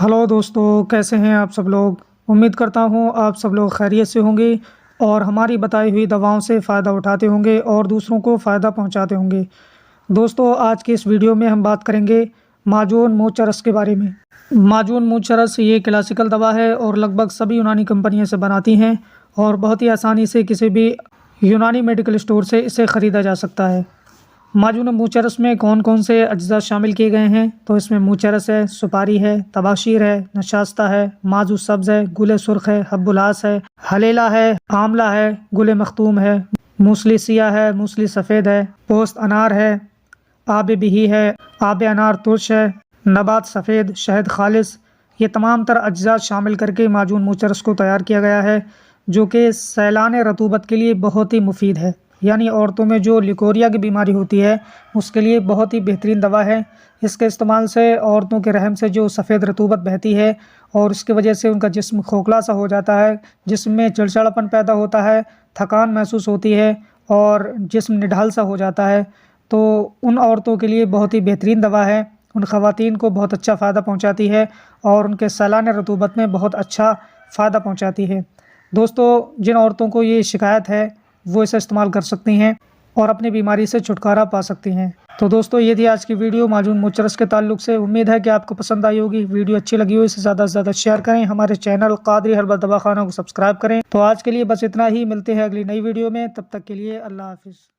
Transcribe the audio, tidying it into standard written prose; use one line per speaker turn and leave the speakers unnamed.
Hello दोस्तों, कैसे हैं आप सब लोग। उम्मीद करता हूं आप सब लोग खैरियत से होंगे और हमारी बताई हुई दवाओं से फ़ायदा उठाते होंगे और दूसरों को फ़ायदा पहुंचाते होंगे। दोस्तों, आज की इस वीडियो में हम बात करेंगे माजून मूंछ चरस के बारे में। माजून मूंछ चरस ये क्लासिकल दवा है और लगभग सभी यूनानी कंपनियां इसे बनाती हैं और बहुत ही आसानी से किसी भी यूनानी मेडिकल स्टोर से इसे ख़रीदा जा सकता है। माजून मूंछ चरस में कौन कौन से अज्जा शामिल किए गए हैं, तो इसमें मूंछ चरस है, सुपारी है, तबाशीर है, नशास्ता है, माजू सब्ज़ है, गुल सुर्ख है, हब्बुलास है, हलेला है, आमला है, गुल मखतूम है, मूसली सिया है, मूसली सफ़ेद है, पोस्त अनार है, आब बिही है, आब अनार तुर्श है, नबात सफ़ेद, शहद खालिस। ये तमाम तर अज्जा शामिल करके माजून मूंछ चरस को तैयार किया गया है, जो कि सैलान रतूबत के लिए बहुत ही मुफीद है। यानी औरतों में जो लिकोरिया की बीमारी होती है उसके लिए बहुत ही बेहतरीन दवा है। इसके इस्तेमाल से औरतों के रहम से जो सफ़ेद रतूबत बहती है और उसकी वजह से उनका जिस्म खोखला सा हो जाता है, जिस्म में चिड़चिड़ापन पैदा होता है, थकान महसूस होती है और जिस्म निढाल सा हो जाता है, तो उन औरतों के लिए बहुत ही बेहतरीन दवा है। उन ख़वातीन को बहुत अच्छा फ़ायदा पहुँचाती है और उनके सैलान रतूबत में बहुत अच्छा फ़ायदा पहुँचाती है। दोस्तों, जिन औरतों को ये शिकायत है वो इसे इस्तेमाल कर सकती हैं और अपनी बीमारी से छुटकारा पा सकती हैं। तो दोस्तों, ये थी आज की वीडियो माजून मूंछ चरस के ताल्लुक से। उम्मीद है कि आपको पसंद आई होगी। वीडियो अच्छी लगी हो इसे ज़्यादा से ज़्यादा शेयर करें। हमारे चैनल कादरी हर्बल दवाखाना को सब्सक्राइब करें। तो आज के लिए बस इतना ही, मिलते हैं अगली नई वीडियो में। तब तक के लिए अल्लाह हाफिज़।